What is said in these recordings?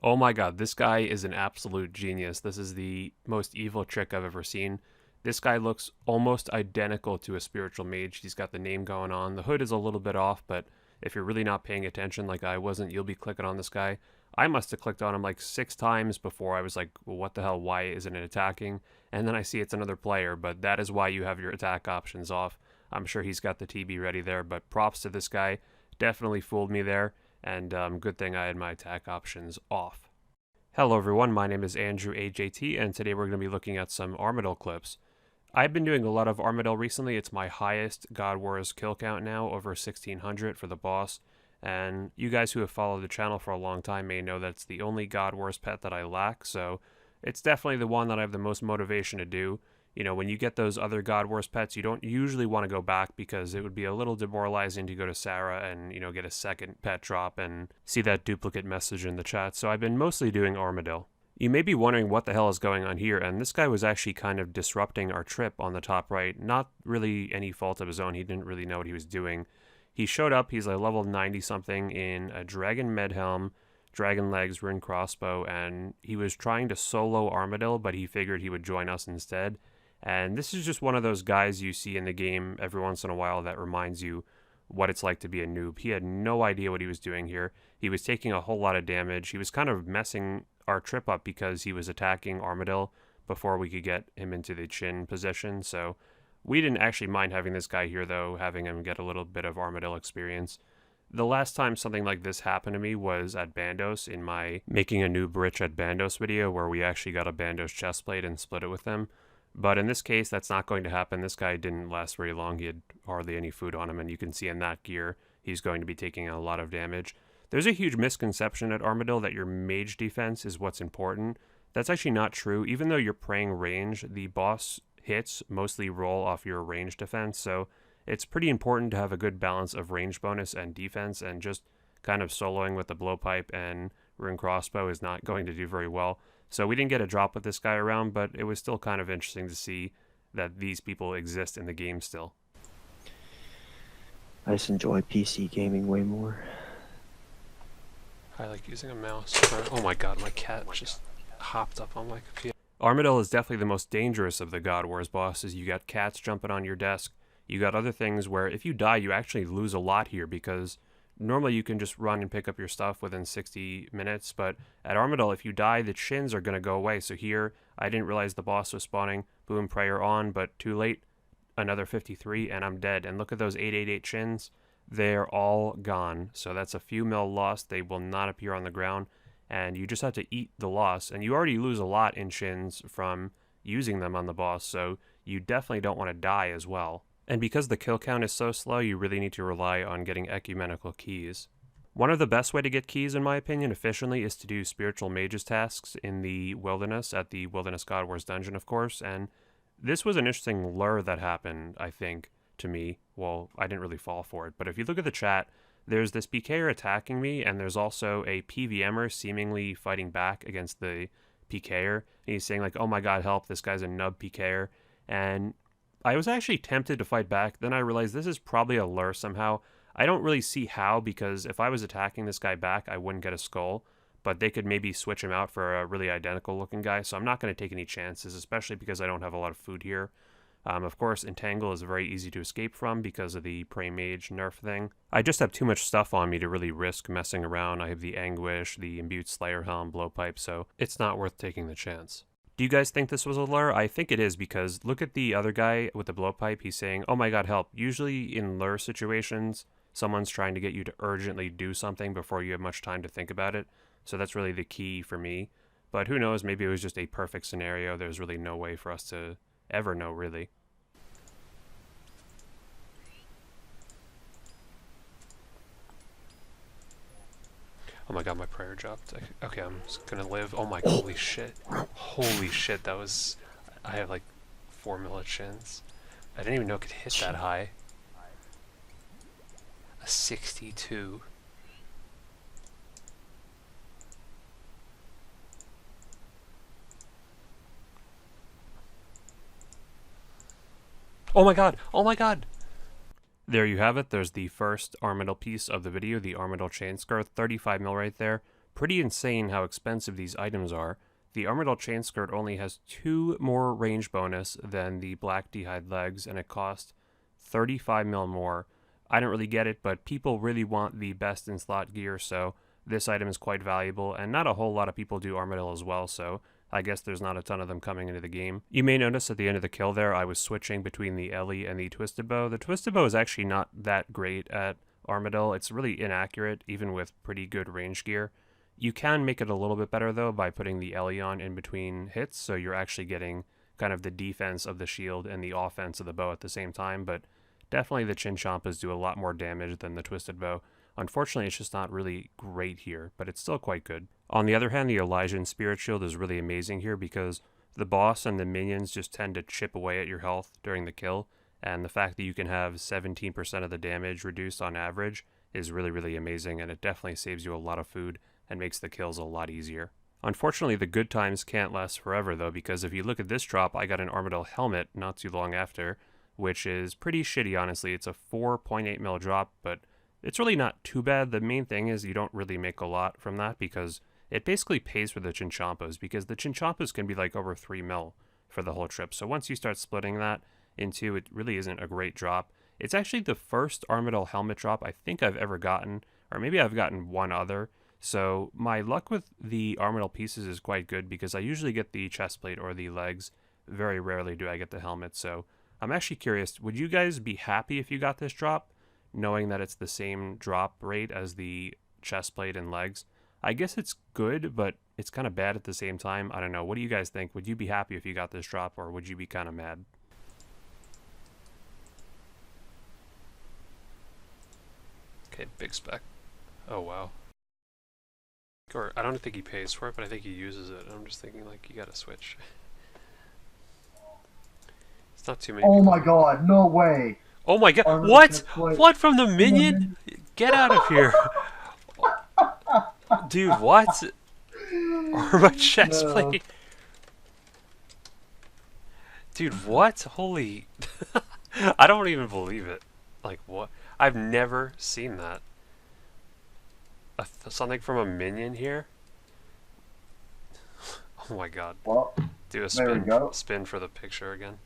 Oh my god, this guy is an absolute genius. This is the most evil trick I've ever seen. This guy looks almost identical to a spiritual mage. He's got the name going on. The hood is a little bit off, but if you're really not paying attention like I wasn't, you'll be clicking on this guy. I must have clicked on him like 6 times before I was like, well, what the hell, why isn't it attacking? And then I see it's another player, but that is why you have your attack options off. I'm sure he's got the TB ready there, but props to this guy. Definitely fooled me there, and good thing I had my attack options off. Hello everyone, my name is AndrewAJT, and today we're going to be looking at some Armadyl clips. I've been doing a lot of Armadyl recently. It's my highest God Wars kill count now, over 1600 for the boss, and you guys who have followed the channel for a long time may know that it's the only God Wars pet that I lack, so it's definitely the one that I have the most motivation to do. You know, when you get those other God Wars pets, you don't usually want to go back because it would be a little demoralizing to go to Sarah and, get a second pet drop and see that duplicate message in the chat. So I've been mostly doing Armadyl. You may be wondering what the hell is going on here, and this guy was actually kind of disrupting our trip on the top right. Not really any fault of his own. He didn't really know what he was doing. He showed up, he's like level 90 something in a Dragon Med Helm, Dragon Legs, Rune Crossbow, and he was trying to solo Armadyl, but he figured he would join us instead. And this is just one of those guys you see in the game every once in a while that reminds you what it's like to be a noob. He had no idea what he was doing here. He was taking a whole lot of damage. He was kind of messing our trip up because he was attacking Armadyl before we could get him into the chin position. So we didn't actually mind having this guy here, though, having him get a little bit of Armadyl experience. The last time something like this happened to me was at Bandos in my Making a Noob Rich at Bandos video, where we actually got a Bandos chestplate and split it with him. But in this case, that's not going to happen. This guy didn't last very long. He had hardly any food on him, and you can see in that gear, he's going to be taking a lot of damage. There's a huge misconception at Armadyl that your mage defense is what's important. That's actually not true. Even though you're praying range, the boss hits mostly roll off your range defense, so it's pretty important to have a good balance of range bonus and defense, and just kind of soloing with the blowpipe and rune crossbow is not going to do very well. So we didn't get a drop with this guy around, but it was still kind of interesting to see that these people exist in the game still. I just enjoy PC gaming way more. I like using a mouse for... Oh my god, my cat just hopped up on my computer. Armadyl is definitely the most dangerous of the God Wars bosses. You got cats jumping on your desk. You got other things where if you die, you actually lose a lot here because normally you can just run and pick up your stuff within 60 minutes, but at Armadyl, if you die, the chins are going to go away. So here, I didn't realize the boss was spawning. Boom, prayer on, but too late. Another 53, and I'm dead. And look at those 888 chins. They're all gone. So that's a few mil lost. They will not appear on the ground, and you just have to eat the loss. And you already lose a lot in chins from using them on the boss, so you definitely don't want to die as well. And because the kill count is so slow, you really need to rely on getting ecumenical keys. One of the best way to get keys, in my opinion, efficiently is to do spiritual mages tasks in the wilderness, at the Wilderness God Wars dungeon, of course, and this was an interesting lure that happened, I think, to me. Well, I didn't really fall for it, but if you look at the chat, there's this PKer attacking me, and there's also a PVMer seemingly fighting back against the PKer. He's saying like, oh my god, help, this guy's a nub PKer, and I was actually tempted to fight back. Then I realized this is probably a lure somehow. I don't really see how, because if I was attacking this guy back, I wouldn't get a skull, but they could maybe switch him out for a really identical looking guy, so I'm not going to take any chances, especially because I don't have a lot of food here. Of course, Entangle is very easy to escape from because of the Prey Mage nerf thing. I just have too much stuff on me to really risk messing around. I have the Anguish, the Imbued Slayer Helm, Blowpipe, so it's not worth taking the chance. Do you guys think this was a lure? I think it is, because look at the other guy with the blowpipe. He's saying, oh my god, help. Usually in lure situations, someone's trying to get you to urgently do something before you have much time to think about it. So that's really the key for me. But who knows, maybe it was just a perfect scenario. There's really no way for us to ever know, really. Oh my god, my prayer dropped. Okay, I'm just gonna live. Oh my, holy shit. Holy shit, that was... I have like 4 mil chins. I didn't even know it could hit that high. A 62. Oh my god! Oh my god! There you have it. There's the first Armadyl piece of the video, the Armadyl Chainskirt, 35 mil right there. Pretty insane how expensive these items are. The Armadyl Chainskirt only has 2 more range bonus than the black d'hide legs, and it costs 35 mil more. I don't really get it, but people really want the best in slot gear, so this item is quite valuable, and not a whole lot of people do Armadyl as well, so I guess there's not a ton of them coming into the game. You may notice at the end of the kill there, I was switching between the Ellie and the Twisted Bow. The Twisted Bow is actually not that great at Armadyl. It's really inaccurate, even with pretty good range gear. You can make it a little bit better, though, by putting the Ellie on in between hits, so you're actually getting kind of the defense of the shield and the offense of the bow at the same time, but definitely the Chinchompas do a lot more damage than the Twisted Bow. Unfortunately, it's just not really great here, but it's still quite good. On the other hand, the Elysian Spirit Shield is really amazing here because the boss and the minions just tend to chip away at your health during the kill, and the fact that you can have 17% of the damage reduced on average is really, really amazing, and it definitely saves you a lot of food and makes the kills a lot easier. Unfortunately, the good times can't last forever, though, because if you look at this drop, I got an Armadyl helmet not too long after, which is pretty shitty, honestly. It's a 4.8 mil drop, but it's really not too bad. The main thing is you don't really make a lot from that because it basically pays for the Chinchompas, because the Chinchompas can be like over 3 mil for the whole trip. So once you start splitting that into, it really isn't a great drop. It's actually the first Armadyl helmet drop I think I've ever gotten, or maybe I've gotten one other. So my luck with the Armadyl pieces is quite good because I usually get the chest plate or the legs. Very rarely do I get the helmet. So I'm actually curious, would you guys be happy if you got this drop, knowing that it's the same drop rate as the chest plate and legs? I guess it's good, but it's kind of bad at the same time. I don't know. What do you guys think? Would you be happy if you got this drop, or would you be kind of mad? Okay, big spec. Oh, wow. Or I don't think he pays for it, but I think he uses it. I'm just thinking, like, you gotta switch. It's not too many Oh people. my god, no way! Oh my god, Armadyl what? Chestplate. What, from the minion? Get out of here. Dude, what? Armadyl Chestplate. No. Dude, what? Holy... I don't even believe it. Like, what? I've never seen that. Something from a minion here? Oh my god. Well, do a spin for the picture again.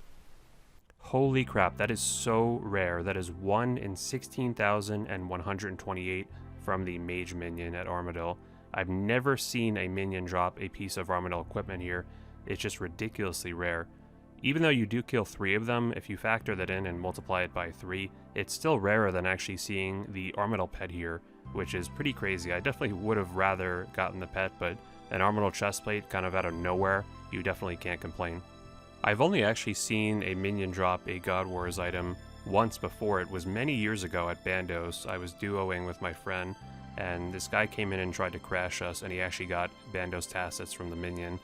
Holy crap, that is so rare. That is 1 in 16,128 from the mage minion at Armadyl. I've never seen a minion drop a piece of Armadyl equipment here. It's just ridiculously rare. Even though you do kill 3 of them, if you factor that in and multiply it by 3, it's still rarer than actually seeing the Armadyl pet here, which is pretty crazy. I definitely would have rather gotten the pet, but an Armadyl chestplate kind of out of nowhere, you definitely can't complain. I've only actually seen a minion drop a God Wars item once before. It was many years ago at Bandos. I was duoing with my friend, and this guy came in and tried to crash us, and he actually got Bandos Tacits from the minion.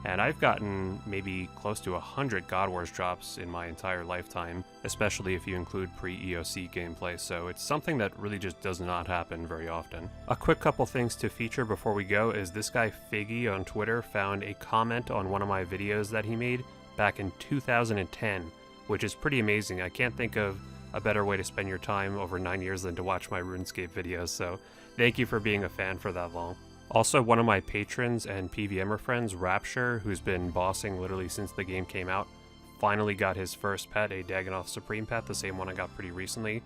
And I've gotten maybe close to 100 God Wars drops in my entire lifetime, especially if you include pre-EOC gameplay, so it's something that really just does not happen very often. A quick couple things to feature before we go is this guy Figgy on Twitter found a comment on one of my videos that he made back in 2010, which is pretty amazing. I can't think of a better way to spend your time over 9 years than to watch my RuneScape videos, so thank you for being a fan for that long. Also, one of my patrons and PVMer friends, Rapture, who's been bossing literally since the game came out, finally got his first pet, a Dagannoth Supreme pet, the same one I got pretty recently.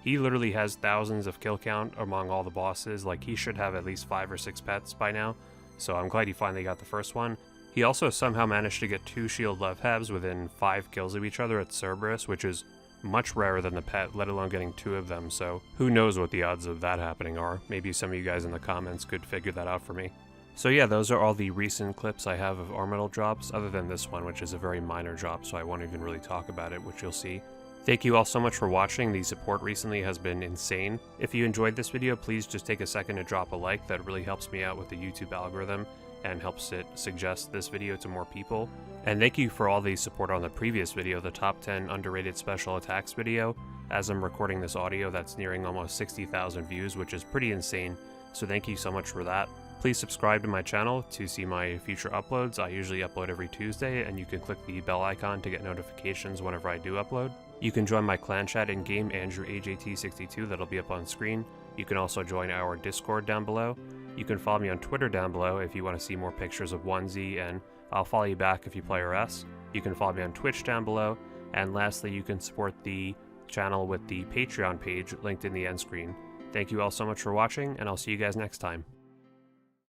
He literally has thousands of kill count among all the bosses. Like, he should have at least 5 or 6 pets by now, so I'm glad he finally got the first one. He also somehow managed to get 2 shield Levhabs within 5 kills of each other at Cerberus, which is much rarer than the pet, let alone getting 2 of them, so who knows what the odds of that happening are. Maybe some of you guys in the comments could figure that out for me. So yeah, those are all the recent clips I have of Armadyl drops, other than this one, which is a very minor drop, so I won't even really talk about it, which you'll see. Thank you all so much for watching. The support recently has been insane. If you enjoyed this video, please just take a second to drop a like. That really helps me out with the YouTube algorithm and helps it suggest this video to more people. And thank you for all the support on the previous video, the top 10 underrated special attacks video. As I'm recording this audio, that's nearing almost 60,000 views, which is pretty insane, so thank you so much for that. Please subscribe to my channel to see my future uploads. I usually upload every Tuesday, and you can click the bell icon to get notifications whenever I do upload. You can join my clan chat in-game, AndrewAJT62, that'll be up on screen. You can also join our Discord down below. You can follow me on Twitter down below if you want to see more pictures of Onesie, and I'll follow you back if you play RS. You can follow me on Twitch down below, and lastly, you can support the channel with the Patreon page linked in the end screen. Thank you all so much for watching, and I'll see you guys next time.